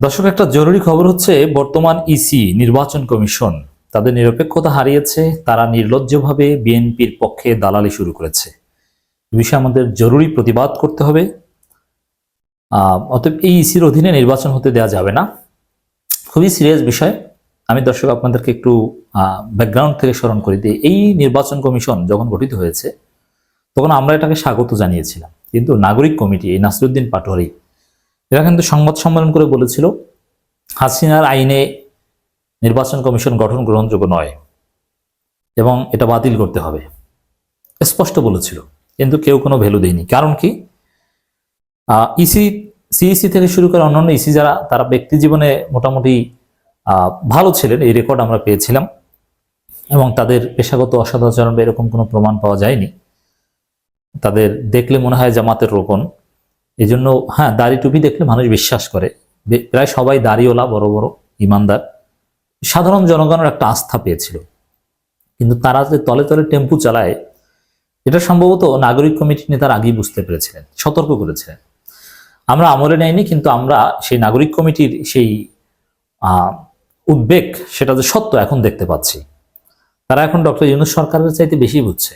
দর্শক, একটা জরুরি খবর হচ্ছে বর্তমান ইসি নির্বাচন কমিশন তাদের নিরপেক্ষতা হারিয়েছে। তারা নির্লজ্জভাবে বিএনপির পক্ষে দালালি শুরু করেছে। এ বিষয়ে আমাদের জরুরি প্রতিবাদ করতে হবে। অতএব এই ইসির অধীনে নির্বাচন হতে দেওয়া যাবে না। খুবই সিরিয়াস বিষয়। আমি দর্শক আপনাদেরকে একটু ব্যাকগ্রাউন্ড থেকে স্মরণ করে দিই। এই নির্বাচন কমিশন যখন গঠিত হয়েছে তখন আমরা এটাকে স্বাগত জানিয়েছিলাম, কিন্তু নাগরিক কমিটি, এই নাসিরউদ্দিন পাটোয়ারি, এরা কিন্তু সংবাদ সম্মেলন করে বলেছিল হাসিনার আইনে নির্বাচন কমিশন গঠন গ্রহণযোগ্য নয় এবং এটা বাতিল করতে হবে, স্পষ্ট বলেছিল। কিন্তু কেউ কোনো ভ্যালু দেয়নি। কারণ কি, ইসি, সিইসি থেকে শুরু করে অন্যান্য ইসি যারা, তারা ব্যক্তি জীবনে মোটামুটি ভালো ছিলেন, এই রেকর্ড আমরা পেয়েছিলাম, এবং তাদের পেশাগত অসদাচরণ বা এরকম কোনো প্রমাণ পাওয়া যায়নি। তাদের দেখলে মনে হয় জামাতের রোপণ। এই জন্য হ্যাঁ, দাড়ি টুপি দেখলে মানুষ বিশ্বাস করে, প্রায় সবাই দাড়িওয়ালা, বড় বড় ইমানদার, সাধারণ জনগণের একটা আস্থা পেয়েছিল। কিন্তু তারা যে তলে তলে টেম্পু চালায়, এটা সম্ভবত নাগরিক কমিটির নেতারা আগেই বুঝতে পেরেছিলেন, সতর্ক করেছিলেন। আমরা আমলে নেয়নি, কিন্তু আমরা সেই নাগরিক কমিটির সেই উদ্বেগ, সেটা যে সত্য এখন দেখতে পাচ্ছি। তারা এখন ডক্টর ইউনূস সরকারের চাইতে বেশি বুঝছে।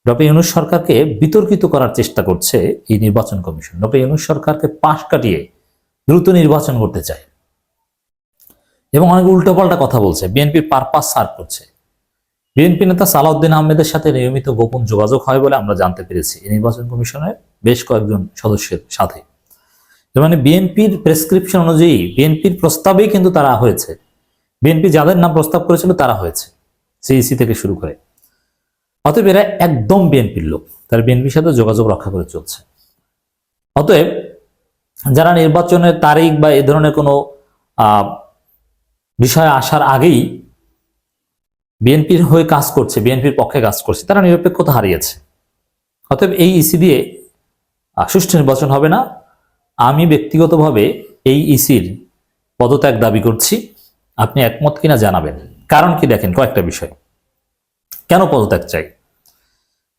ডক্টর ইউনূস সরকারকে বিতর্কিত করার চেষ্টা করছে এই নির্বাচন কমিশন। ডক্টর ইউনূস সরকারকে পাশ কাটিয়ে দ্রুত নির্বাচন করতে চায় এবং অনেক উল্টোপাল্টা কথা বলছে, বিএনপির পারপাস সার্ভ করছে। বিএনপি নেতা সালাউদ্দিন আহমেদের সাথে নিয়মিত গোপন যোগাযোগ হয় বলে আমরা জানতে পেরেছি এই নির্বাচন কমিশনের বেশ কয়েকজন সদস্যের সাথে। মানে বিএনপির প্রেসক্রিপশন অনুযায়ী, বিএনপির প্রস্তাবেই কিন্তু তারা হয়েছে। বিএনপি যাদের নাম প্রস্তাব করেছিল তারা হয়েছে, সিইসি থেকে শুরু করে। অতএব এরা একদম বিএনপির লোক, তারা বিএনপির সাথে যোগাযোগ রক্ষা করে চলছে। অতএব যারা নির্বাচনের তারিখ বা এ ধরনের কোনো বিষয়ে আসার আগেই বিএনপির হয়ে কাজ করছে, বিএনপির পক্ষে কাজ করছে, তারা নিরপেক্ষতা হারিয়েছে। অতএব এই ইসি দিয়ে সুষ্ঠু নির্বাচন হবে না। আমি ব্যক্তিগতভাবে এই ইসির পদত্যাগ দাবি করছি। আপনি একমত কিনা জানাবেন। কারণ কি, দেখেন কয়েকটা বিষয়। কেন পদত্যাগ চাই,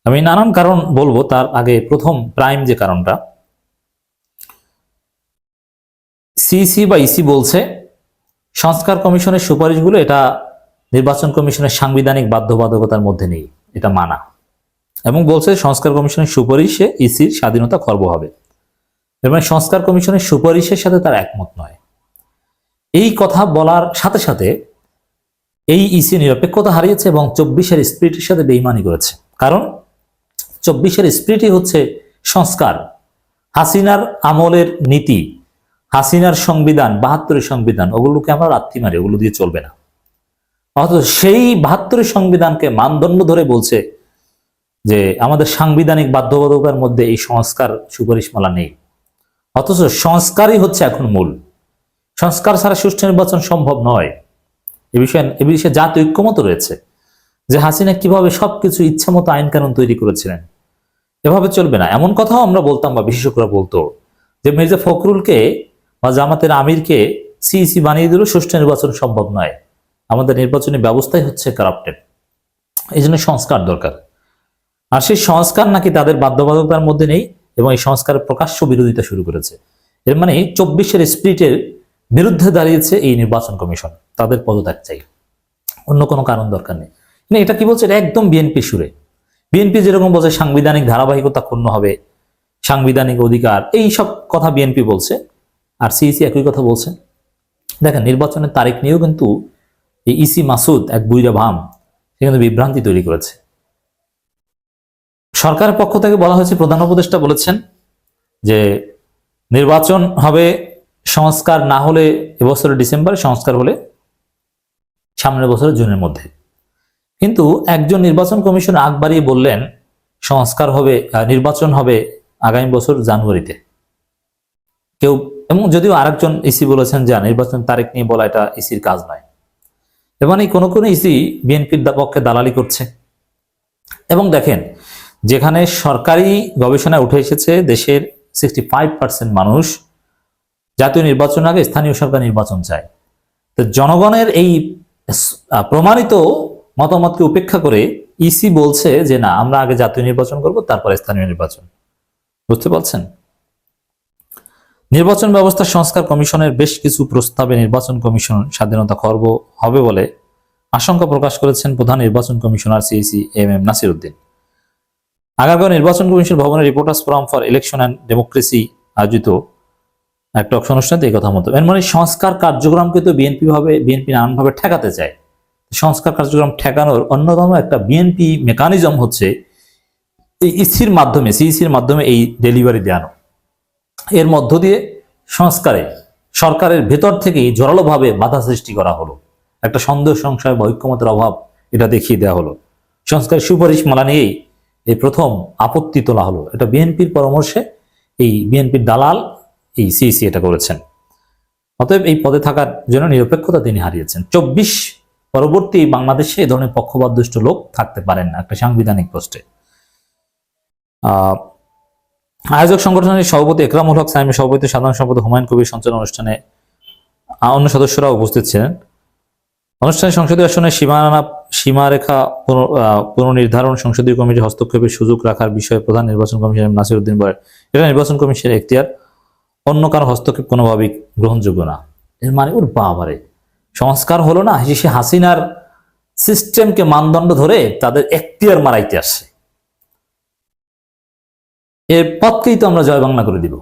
আমি নানান কারণ বলবো। তার আগে প্রথম প্রাইম যে কারণটা, সিইসি বা ইসি বলছে সংস্কার কমিশনের সুপারিশগুলো এটা নির্বাচন কমিশনের সাংবিধানিক বাধ্যবাধকতার মধ্যে নেই, এটা মানা। এবং বলছে সংস্কার কমিশনের সুপারিশে ইসির স্বাধীনতা খর্ব হবে। এর মানে সংস্কার কমিশনের সুপারিশের সাথে তার একমত নয়। এই কথা বলার সাথে সাথে এই ইসি নিরপেক্ষতা হারিয়েছে এবং 24-এর স্পিরিটের সাথে বেইমানি করেছে। কারণ 24-এর স্পিরিটই হচ্ছে সংস্কার। হাসিনার আমলের নীতি, হাসিনার সংবিধান, 72-এর সংবিধান, ওগুলোকে আমরা রাত্রি মারি, ওগুলো দিয়ে চলবে না। অথচ সেই 72-এর সংবিধানকে মানদণ্ড ধরে বলছে যে আমাদের সাংবিধানিক বাধ্যবাধকতার মধ্যে এই সংস্কার সুপারিশমালা নেই। অথচ সংস্কারই হচ্ছে এখন মূল। সংস্কার ছাড়া সুষ্ঠু নির্বাচন সম্ভব নয়। এ বিষয়ে জাতীয় ঐক্যমত রয়েছে যে হাসিনা কিভাবে সবকিছু ইচ্ছা মতো আইন কানুন তৈরি করেছিলেন, এভাবে চলবে না। এমন কথাও আমরা বলতাম বা বিশেষজ্ঞরা বলতো যে মির্জা ফখরুলকে বা জামাতের আমিরকে সিইসি বানিয়ে দিল, সুষ্ঠু নির্বাচন সম্ভব নয়। আমাদের নির্বাচনী ব্যবস্থাই হচ্ছে কারাপ্টেড, এই জন্য সংস্কার দরকার। আর সেই সংস্কার নাকি তাদের বাধ্যবাধকতার মধ্যে নেই এবং এই সংস্কারের প্রকাশ্য বিরোধিতা শুরু করেছে। এর মানে 24-এর স্পিরিটের বিরুদ্ধে দাঁড়িয়েছে এই নির্বাচন কমিশন। তাদের পদত্যাগ চাই, অন্য কোনো কারণ দরকার নেই। এটা কি বলছে, এটা একদম বিএনপি সুরে। বিএনপি যেরকম বলছে সাংবিধানিক ধারাবাহিকতা ক্ষুণ্ণ হবে, সাংবিধানিক অধিকার, এই সব কথা বিএনপি বলছে, আর সিইসি একই কথা বলছে। দেখেন, নির্বাচনের তারিখ নিয়েও কিন্তু এই ইসি মাসুদ, এক বুইরা ভাম, সে কিন্তু বিভ্রান্তি তৈরি করেছে। সরকারের পক্ষ থেকে বলা হয়েছে, প্রধান উপদেষ্টা বলেছেন যে নির্বাচন হবে, সংস্কার না হলে এবছরের ডিসেম্বরে, সংস্কার হলে সামনের বছরের জুনের মধ্যে। কিন্তু একজন নির্বাচন কমিশন আগ বাড়িয়ে বললেন সংস্কার হবে, নির্বাচন হবে আগামী বছর জানুয়ারিতে। কেউ, এবং যদিও আরেকজন ইসি বলেছেন যে নির্বাচন তারিখ নিয়ে বলা এটা ইসির কাজ নয়। এবং এই কোনো কোনো ইসি বিএনপির পক্ষে দালালি করছে। এবং দেখেন, যেখানে সরকারি গবেষণায় উঠে এসেছে দেশের 65% মানুষ জাতীয় নির্বাচন আগে স্থানীয় সরকার নির্বাচন চায়। তো জনগণের এই প্রমাণিত মতামতকে উপেক্ষা করে ইসি বলছে যে না, আমরা আগে জাতীয় নির্বাচন করব, তারপরে স্থানীয় নির্বাচন। বুঝতে পারছেন? নির্বাচন ব্যবস্থা সংস্কার কমিশনের বেশ কিছু প্রস্তাবে নির্বাচন কমিশন স্বাধীনতা খর্ব হবে বলে আশঙ্কা প্রকাশ করেছেন প্রধান নির্বাচন commissioner CEC M Nasir Uddin. Agargaon নির্বাচন কমিশন ভবনে reporters forum for election and democracy আয়োজিত একটা অনুষ্ঠানে এই কথা মতো। এর মানে সংস্কার কার্যক্রমকে তো বিএনপি নানানভাবে ঠেকাতে চায়। সংস্কার কার্যক্রম ঠেকানোর অন্যতম একটা বিএনপি মেকানিজম হচ্ছে এই ইসির মাধ্যমে, সিইসির মাধ্যমে এই ডেলিভারি দেওয়ানো। এর মধ্য দিয়ে সংস্কারে সরকারের ভেতর থেকেই জোরালোভাবে বাধা সৃষ্টি করা হলো। একটা সন্দেহ, সংশয় বা ঐক্যমতের অভাব এটা দেখিয়ে দেওয়া হলো। সংস্কারের সুপারিশ মালা নিয়েই এই প্রথম আপত্তি তোলা হলো। এটা বিএনপির পরামর্শে এই বিএনপির দালাল এই সিইসি এটা করেছেন। অতএব এই পদে থাকার জন্য নিরপেক্ষতা তিনি হারিয়েছেন। 24 পরবর্তী বাংলাদেশে এই ধরনের পক্ষপাতদুষ্ট লোক থাকতে পারেন না একটা সাংবিধানিক পোস্টে। আয়োজক সংগঠনের সভাপতি একরামুল হক সাইমের সভাপতি, সাধারণ সম্পাদক হুমায়ুন কবির সঞ্চালন অনুষ্ঠানে অন্য সদস্যরা উপস্থিত ছিলেন। অনুষ্ঠানে সংসদীয় আসনে সীমারেখা পুনর্নির্ধারণ সংসদীয় কমিটির হস্তক্ষেপের সুযোগ রাখার বিষয়ে প্রধান নির্বাচন কমিশনার নাসির উদ্দিন বলেন, এটা নির্বাচন কমিশনের এখতিয়ার, অন্য কারো হস্তক্ষেপ কোনোভাবেই গ্রহণযোগ্য না। এর মানে ওর বাবারে, সংস্কার হলো না, সে হাসিনার সিস্টেমকে মানদণ্ড ধরে তাদের এখতিয়ার মারাইতে আসছে। এর পথকেই তো আমরা জয় বাংলা করে দিব।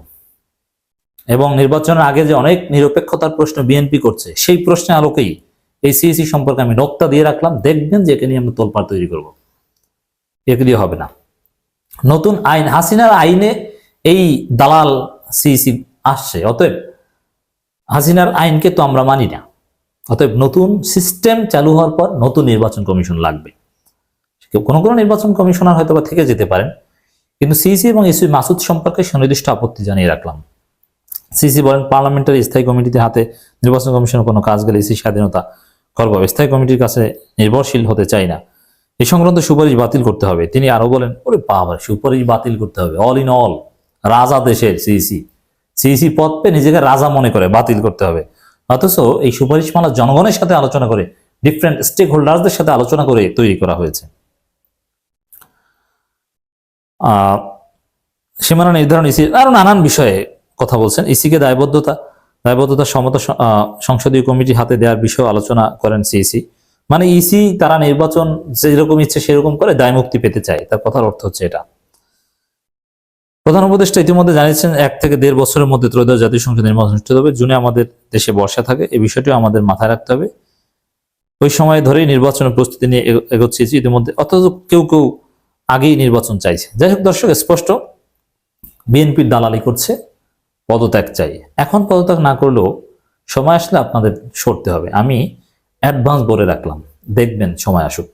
এবং নির্বাচনের আগে যে অনেক নিরপেক্ষতার প্রশ্ন বিএনপি করছে, সেই প্রশ্নের আলোকেই এই সিইসি সম্পর্কে আমি নোক্তা দিয়ে রাখলাম। দেখবেন যে একে নিয়ে আমরা তোলপাড় তৈরি করব, একে দিয়ে হবে না। নতুন আইন, হাসিনার আইনে এই দালাল সিইসি আসছে, অতএব হাসিনার আইনকে তো আমরা মানি না। অতএব নতুন সিস্টেম চালু হওয়ার পর নতুন নির্বাচন কমিশন লাগবে। কোনো কোনো নির্বাচন কমিশনার হয়তো বা থেকে যেতে পারেন, কিন্তু সিইসি এবং ইসি মাসুদ সম্পর্কে সুনির্দিষ্ট আপত্তি জানিয়ে রাখলাম। সিইসি বলেন, পার্লামেন্টারি স্থায়ী কমিটিতে হাতে নির্বাচন কমিশনের কোনো কাজ গেলে ইসি স্বাধীনতা খর্ব হবে। স্থায়ী কমিটির কাছে নির্ভরশীল হতে চাই না, এই সংক্রান্ত সুপারিশ বাতিল করতে হবে। তিনি আরো বলেন, ওরে বাবা, সুপারিশ বাতিল করতে হবে? অল ইন অল রাজা দেশের সিইসি পদ পেয়ে নিজেকে রাজা মনে করে বাতিল করতে হবে। অথচ এই সুপারিশমালা জনগণের সাথে আলোচনা করে, ডিফারেন্ট স্টেক হোল্ডারদের সাথে আলোচনা করে তৈরি করা হয়েছে। সীমানা নির্ধারণ, ইসি আরো নানান বিষয়ে কথা বলছেন। ইসিকে দায়বদ্ধতা সমতা সংসদীয় কমিটি হাতে দেওয়ার বিষয়ে আলোচনা করেন সিইসি। মানে ইসি তারা নির্বাচন যেরকম ইচ্ছে সেরকম করে দায় মুক্তি পেতে চায়, তার কথার অর্থ হচ্ছে এটা। প্রধান উপদেষ্টা ইতিমধ্যে জানিয়েছেন 1 থেকে 1.5 বছরের মধ্যে ত্রয়োদশ জাতীয় সংসদ নির্বাচন অনুষ্ঠিত হবে। জুনে আমাদের দেশে বর্ষা থাকে, এই বিষয়টিও আমাদের মাথায় রাখতে হবে। ওই সময় ধরেই নির্বাচনের প্রস্তুতি নিয়ে এগোচ্ছে ইতিমধ্যে, অথচ কেউ কেউ আগেই নির্বাচন চাইছে। যাই হোক দর্শক, স্পষ্ট বিএনপির দালালি করছে, পদত্যাগ চাই। এখন পদত্যাগ না করলেও সময় আসলে আপনাদের সরতে হবে। আমি অ্যাডভান্স বলে রাখলাম, দেখবেন সময় আসুক।